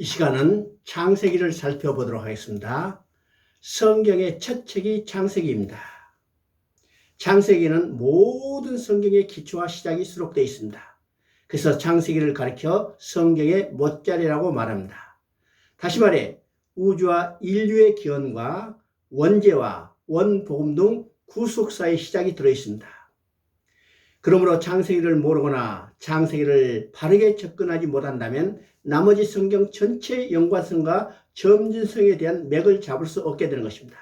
이 시간은 창세기를 살펴보도록 하겠습니다. 성경의 첫 책이 창세기입니다. 창세기는 모든 성경의 기초와 시작이 수록되어 있습니다. 그래서 창세기를 가리켜 성경의 못자리라고 말합니다. 다시 말해 우주와 인류의 기원과 원죄와 원복음 등 구속사의 시작이 들어있습니다. 그러므로 창세기를 모르거나 창세기를 바르게 접근하지 못한다면 나머지 성경 전체의 연관성과 점진성에 대한 맥을 잡을 수 없게 되는 것입니다.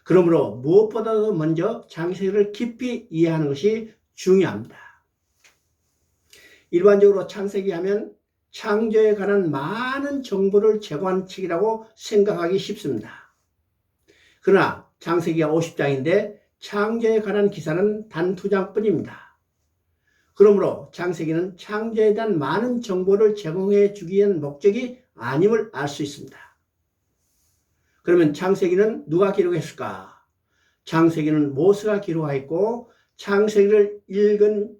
그러므로 무엇보다도 먼저 창세기를 깊이 이해하는 것이 중요합니다. 일반적으로 창세기 하면 창조에 관한 많은 정보를 제공한 책이라고 생각하기 쉽습니다. 그러나 창세기가 50장인데 창조에 관한 기사는 단 2장뿐입니다. 그러므로 창세기는 창조에 대한 많은 정보를 제공해 주기 위한 목적이 아님을 알 수 있습니다. 그러면 창세기는 누가 기록했을까? 창세기는 모세가 기록하였고 창세기를 읽은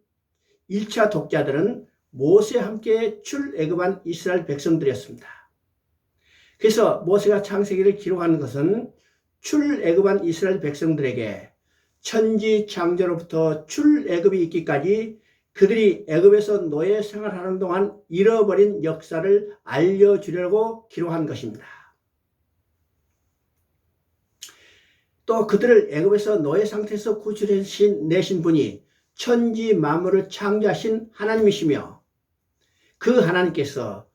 1차 독자들은 모세와 함께 출애굽한 이스라엘 백성들이었습니다. 그래서 모세가 창세기를 기록하는 것은 출애굽한 이스라엘 백성들에게 천지 창조로부터 출애굽이 있기까지 그들이 애굽에서 노예 생활하는 동안 잃어버린 역사를 알려주려고 기록한 것입니다. 또 그들을 애굽에서 노예 상태에서 구출해내신 분이 천지 만물을 창조하신 하나님이시며 그 하나님께서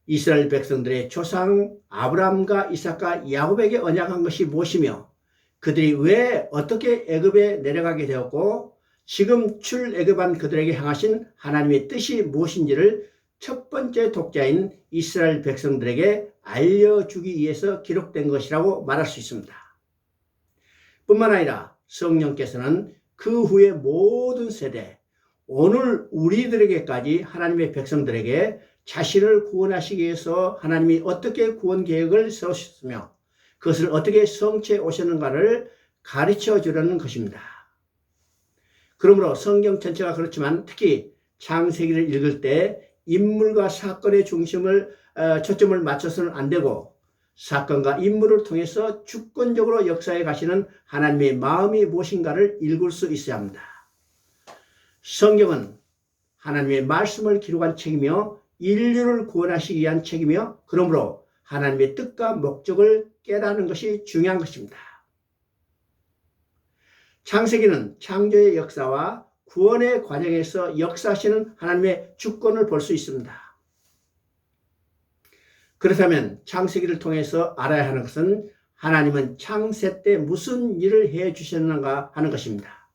이스라엘 백성들의 조상 아브라함과 이삭과 야곱에게 언약한 것이 무엇이며 그들이 왜 어떻게 애굽에 내려가게 되었고 지금 출애굽한 그들에게 향하신 하나님의 뜻이 무엇인지를 첫 번째 독자인 이스라엘 백성들에게 알려주기 위해서 기록된 것이라고 말할 수 있습니다. 뿐만 아니라 성령께서는 그 후의 모든 세대, 오늘 우리들에게까지 하나님의 백성들에게 자신을 구원하시기 위해서 하나님이 어떻게 구원 계획을 세우셨으며 그것을 어떻게 성취해 오셨는가를 가르쳐 주려는 것입니다. 그러므로 성경 전체가 그렇지만 특히 창세기를 읽을 때 인물과 사건의 초점을 맞춰서는 안 되고 사건과 인물을 통해서 주권적으로 역사에 가시는 하나님의 마음이 무엇인가를 읽을 수 있어야 합니다. 성경은 하나님의 말씀을 기록한 책이며 인류를 구원하시기 위한 책이며 그러므로 하나님의 뜻과 목적을 깨닫는 것이 중요한 것입니다. 창세기는 창조의 역사와 구원의 과정에서 역사하시는 하나님의 주권을 볼 수 있습니다. 그렇다면 창세기를 통해서 알아야 하는 것은 하나님은 창세 때 무슨 일을 해 주셨는가 하는 것입니다.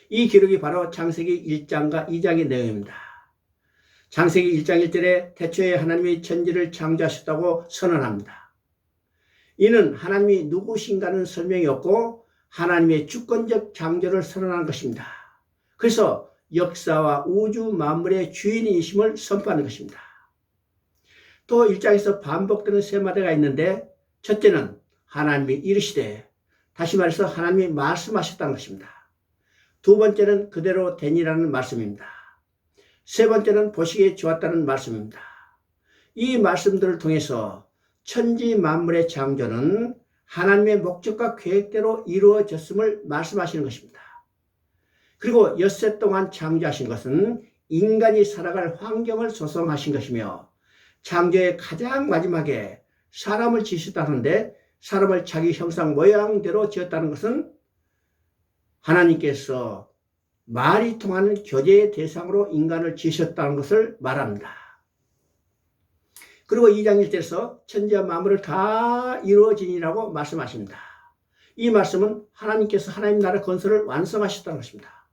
이 기록이 바로 창세기 1장과 2장의 내용입니다. 창세기 1장 1절에 태초에 하나님이 천지를 창조하셨다고 선언합니다. 이는 하나님이 누구신가는 설명이 없고 하나님의 주권적 창조를 선언한 것입니다. 그래서 역사와 우주 만물의 주인이심을 선포하는 것입니다. 또 1장에서 반복되는 세 마디가 있는데 첫째는 하나님이 이르시되 다시 말해서 하나님이 말씀하셨다는 것입니다. 두 번째는 그대로 되니라는 말씀입니다. 세 번째는 보시기에 좋았다는 말씀입니다. 이 말씀들을 통해서 천지 만물의 창조는 하나님의 목적과 계획대로 이루어졌음을 말씀하시는 것입니다. 그리고 엿새 동안 창조하신 것은 인간이 살아갈 환경을 조성하신 것이며 창조의 가장 마지막에 사람을 지으셨다는데 사람을 자기 형상 모양대로 지었다는 것은 하나님께서 말이 통하는 교제의 대상으로 인간을 지으셨다는 것을 말합니다. 그리고 2장 1절에서 천지와 만물을 다 이루어지니라고 말씀하십니다. 이 말씀은 하나님께서 하나님 나라 건설을 완성하셨다는 것입니다.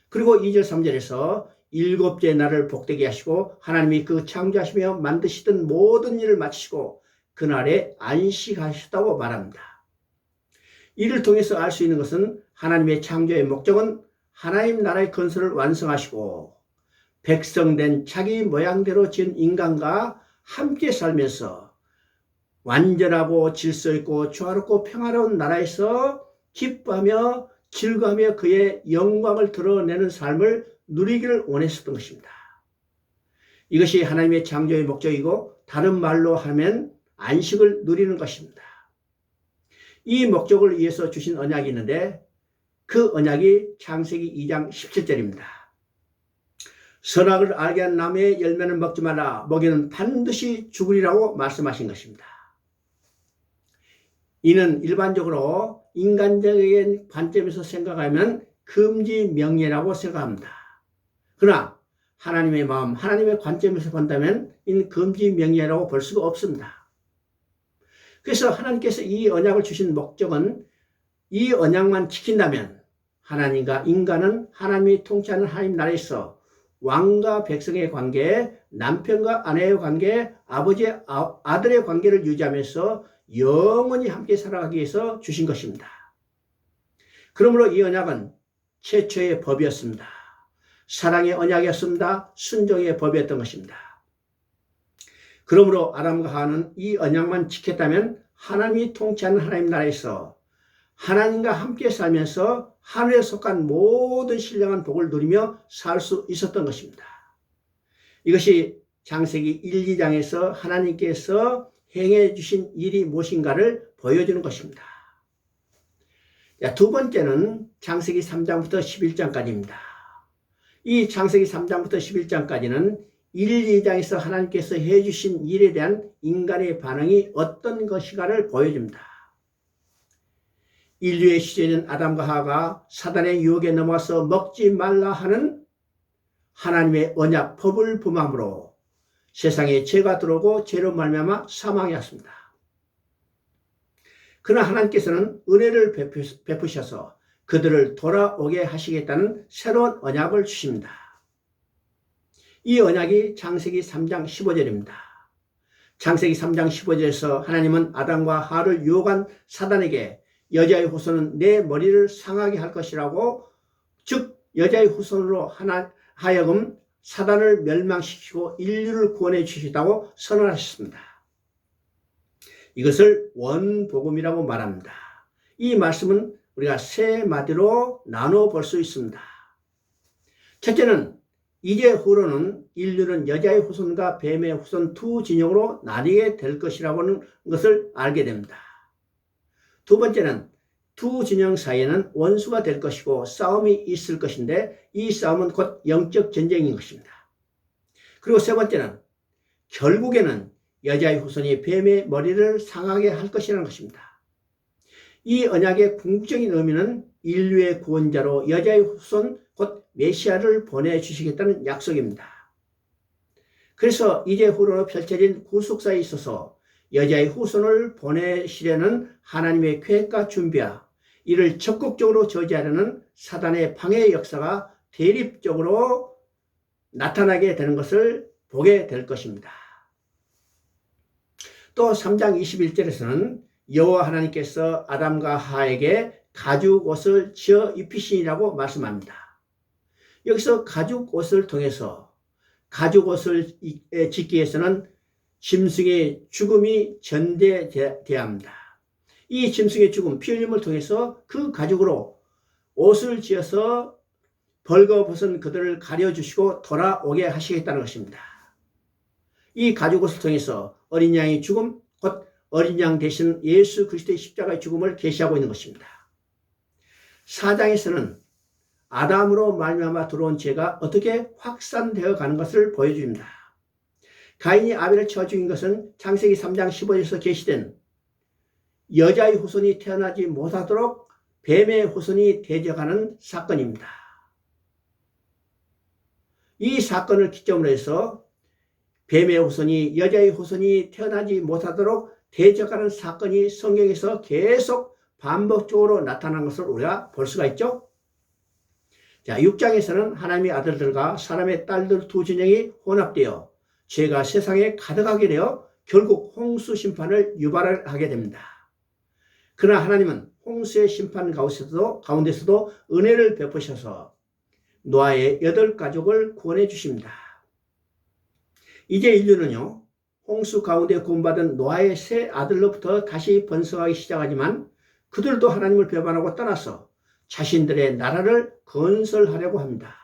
그리고 2절 3절에서 일곱째 날을 복되게 하시고 하나님이 그 창조하시며 만드시던 모든 일을 마치시고 그날에 안식하셨다고 말합니다. 이를 통해서 알 수 있는 것은 하나님의 창조의 목적은 하나님 나라의 건설을 완성하시고 백성된 자기 모양대로 지은 인간과 함께 살면서 완전하고 질서 있고 조화롭고 평화로운 나라에서 기뻐하며 즐거워하며 그의 영광을 드러내는 삶을 누리기를 원했었던 것입니다. 이것이 하나님의 창조의 목적이고 다른 말로 하면 안식을 누리는 것입니다. 이 목적을 위해서 주신 언약이 있는데 그 언약이 창세기 2장 17절입니다. 선악을 알게 한 나무의 열매는 먹지 말라. 먹이는 반드시 죽으리라고 말씀하신 것입니다. 이는 일반적으로 인간적인 관점에서 생각하면 금지 명예라고 생각합니다. 그러나 하나님의 마음, 하나님의 관점에서 본다면 이는 금지 명예라고 볼 수가 없습니다. 그래서 하나님께서 이 언약을 주신 목적은 이 언약만 지킨다면 하나님과 인간은 하나님이 통치하는 하나님 나라에서 왕과 백성의 관계, 남편과 아내의 관계, 아버지, 아들의 관계를 유지하면서 영원히 함께 살아가기 위해서 주신 것입니다. 그러므로 이 언약은 최초의 법이었습니다. 사랑의 언약이었습니다. 순종의 법이었던 것입니다. 그러므로 아담과 하와는 이 언약만 지켰다면 하나님이 통치하는 하나님 나라에서 하나님과 함께 살면서 하늘에 속한 모든 신령한 복을 누리며 살 수 있었던 것입니다. 이것이 창세기 1, 2장에서 하나님께서 행해 주신 일이 무엇인가를 보여주는 것입니다. 두 번째는 창세기 3장부터 11장까지입니다. 이 창세기 3장부터 11장까지는 1, 2장에서 하나님께서 해주신 일에 대한 인간의 반응이 어떤 것인가를 보여줍니다. 인류의 시초인 아담과 하와가 사단의 유혹에 넘어와서 먹지 말라 하는 하나님의 언약 법을 범함으로 세상에 죄가 들어오고 죄로 말미암아 사망이 왔습니다. 그러나 하나님께서는 은혜를 베푸셔서 그들을 돌아오게 하시겠다는 새로운 언약을 주십니다. 이 언약이 창세기 3장 15절입니다. 창세기 3장 15절에서 하나님은 아담과 하와를 유혹한 사단에게 여자의 후손은 내 머리를 상하게 할 것이라고, 즉 여자의 후손으로 하여금 사단을 멸망시키고 인류를 구원해 주시다고 선언하셨습니다. 이것을 원복음이라고 말합니다. 이 말씀은 우리가 세 마디로 나눠 볼 수 있습니다. 첫째는 이제후로는 인류는 여자의 후손과 뱀의 후손 두 진영으로 나뉘게 될 것이라고 하는 것을 알게 됩니다. 두 번째는 두 진영 사이에는 원수가 될 것이고 싸움이 있을 것인데 이 싸움은 곧 영적 전쟁인 것입니다. 그리고 세 번째는 결국에는 여자의 후손이 뱀의 머리를 상하게 할 것이라는 것입니다. 이 언약의 궁극적인 의미는 인류의 구원자로 여자의 후손 곧 메시아를 보내주시겠다는 약속입니다. 그래서 이제후로 펼쳐진 구속사에 있어서 여자의 후손을 보내시려는 하나님의 계획과 준비와 이를 적극적으로 저지하려는 사단의 방해 역사가 대립적으로 나타나게 되는 것을 보게 될 것입니다. 또 3장 21절에서는 여호와 하나님께서 아담과 하와에게 가죽 옷을 지어 입히시니라고 말씀합니다. 여기서 가죽 옷을 통해서 가죽 옷을 짓기 위해서는 짐승의 죽음이 전제되어야 합니다. 이 짐승의 죽음, 피 흘림을 통해서 그 가죽으로 옷을 지어서 벌거벗은 그들을 가려주시고 돌아오게 하시겠다는 것입니다. 이 가죽 옷을 통해서 어린 양의 죽음, 곧 어린 양 대신 예수 그리스도의 십자가의 죽음을 계시하고 있는 것입니다. 4장에서는 아담으로 말미암아 들어온 죄가 어떻게 확산되어 가는 것을 보여줍니다. 가인이 아벨을 쳐 죽인 것은 창세기 3장 15절에서 계시된 여자의 후손이 태어나지 못하도록 뱀의 후손이 대적하는 사건입니다. 이 사건을 기점으로 해서 뱀의 후손이 여자의 후손이 태어나지 못하도록 대적하는 사건이 성경에서 계속 반복적으로 나타난 것을 우리가 볼 수가 있죠. 자, 6장에서는 하나님의 아들들과 사람의 딸들 두 진영이 혼합되어 죄가 세상에 가득하게 되어 결국 홍수 심판을 유발하게 됩니다. 그러나 하나님은 홍수의 심판 가운데서도 은혜를 베푸셔서 노아의 8가족을 구원해 주십니다. 이제 인류는요, 홍수 가운데 구원받은 노아의 세 아들로부터 다시 번성하기 시작하지만 그들도 하나님을 배반하고 떠나서 자신들의 나라를 건설하려고 합니다.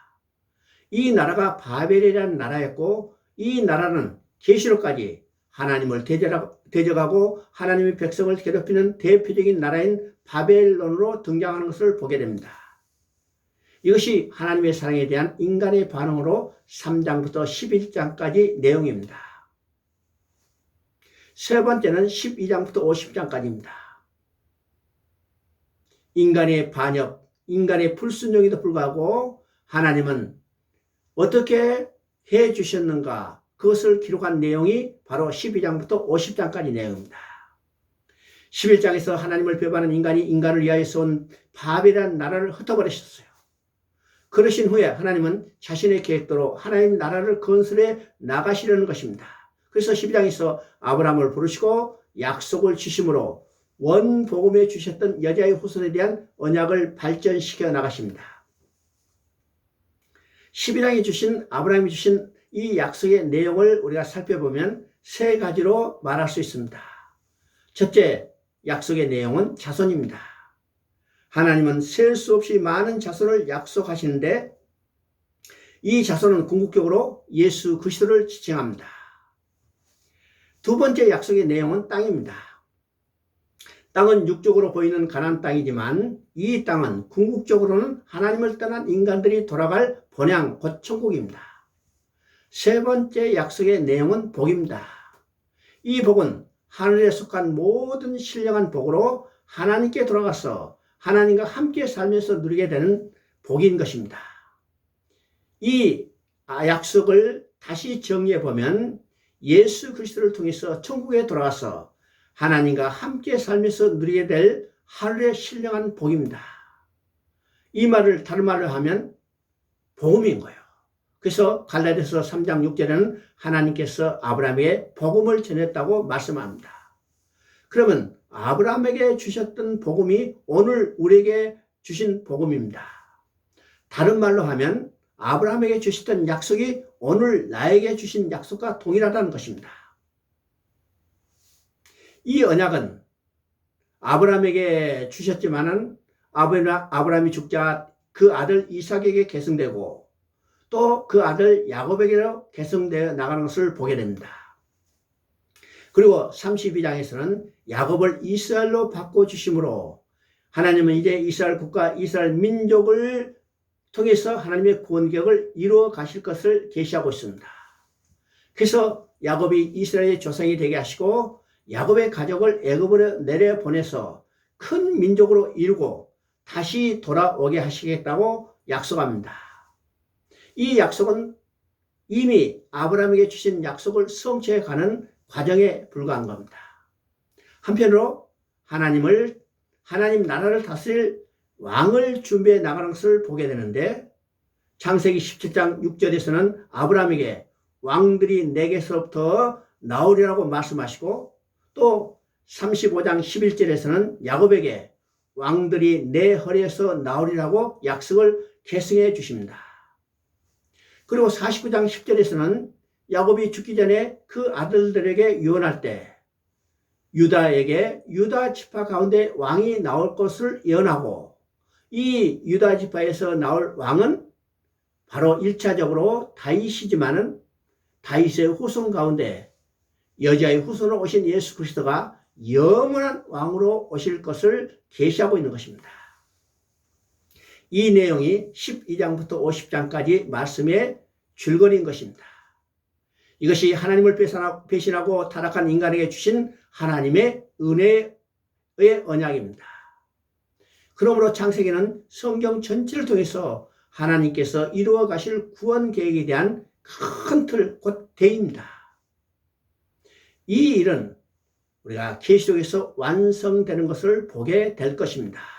이 나라가 바벨이라는 나라였고 이 나라는 계시록까지 하나님을 대적하고 하나님의 백성을 괴롭히는 대표적인 나라인 바벨론으로 등장하는 것을 보게 됩니다. 이것이 하나님의 사랑에 대한 인간의 반응으로 3장부터 11장까지 내용입니다. 세 번째는 12장부터 50장까지입니다. 인간의 반역, 인간의 불순종에도 불구하고 하나님은 어떻게 해 주셨는가, 그것을 기록한 내용이 바로 12장부터 50장까지 내용입니다. 11장에서 하나님을 배반한 인간이 인간을 위하여서 온 바벨이라는 나라를 흩어버리셨어요. 그러신 후에 하나님은 자신의 계획대로 하나님 나라를 건설해 나가시려는 것입니다. 그래서 12장에서 아브라함을 부르시고 약속을 주심으로 원복음에 주셨던 여자의 후손에 대한 언약을 발전시켜 나가십니다. 12장에 주신 아브라함이 주신 이 약속의 내용을 우리가 살펴보면 세 가지로 말할 수 있습니다. 첫째, 약속의 내용은 자손입니다. 하나님은 셀 수 없이 많은 자손을 약속하시는데 이 자손은 궁극적으로 예수 그리스도를 지칭합니다. 두 번째 약속의 내용은 땅입니다. 땅은 육적으로 보이는 가나안 땅이지만 이 땅은 궁극적으로는 하나님을 떠난 인간들이 돌아갈 본향, 곧 천국입니다. 세 번째 약속의 내용은 복입니다. 이 복은 하늘에 속한 모든 신령한 복으로 하나님께 돌아가서 하나님과 함께 살면서 누리게 되는 복인 것입니다. 이 약속을 다시 정리해 보면 예수 그리스도를 통해서 천국에 돌아가서 하나님과 함께 살면서 누리게 될 하늘의 신령한 복입니다. 이 말을 다른 말로 하면 복음인 거예요. 그래서 갈라디아서 3장 6절에는 하나님께서 아브라함에게 복음을 전했다고 말씀합니다. 그러면 아브라함에게 주셨던 복음이 오늘 우리에게 주신 복음입니다. 다른 말로 하면 아브라함에게 주셨던 약속이 오늘 나에게 주신 약속과 동일하다는 것입니다. 이 언약은 아브라함에게 주셨지만은 아브라함이 죽자 그 아들 이삭에게 계승되고 또 그 아들 야곱에게로 계승되어 나가는 것을 보게 됩니다. 그리고 32장에서는 야곱을 이스라엘로 바꿔주심으로 하나님은 이제 이스라엘 국가, 이스라엘 민족을 통해서 하나님의 구원계획을 이루어 가실 것을 계시하고 있습니다. 그래서 야곱이 이스라엘의 조상이 되게 하시고 야곱의 가족을 애굽으로 내려보내서 큰 민족으로 이루고 다시 돌아오게 하시겠다고 약속합니다. 이 약속은 이미 아브라함에게 주신 약속을 성취해 가는 과정에 불과한 겁니다. 한편으로 하나님 나라를 다스릴 왕을 준비해 나가는 것을 보게 되는데 창세기 17장 6절에서는 아브라함에게 왕들이 내게서부터 나오리라고 말씀하시고 또 35장 11절에서는 야곱에게 왕들이 내 허리에서 나오리라고 약속을 계승해 주십니다. 그리고 49장 10절에서는 야곱이 죽기 전에 그 아들들에게 유언할 때 유다에게 유다 지파 가운데 왕이 나올 것을 예언하고 이 유다 지파에서 나올 왕은 바로 1차적으로 다윗이지만은 다윗의 후손 가운데 여자의 후손으로 오신 예수 그리스도가 영원한 왕으로 오실 것을 계시하고 있는 것입니다. 이 내용이 12장부터 50장까지 말씀의 줄거리인 것입니다. 이것이 하나님을 배신하고 타락한 인간에게 주신 하나님의 은혜의 언약입니다. 그러므로 창세기는 성경 전체를 통해서 하나님께서 이루어 가실 구원 계획에 대한 큰 틀, 곧 대입니다. 이 일은 우리가 계시록에서 완성되는 것을 보게 될 것입니다.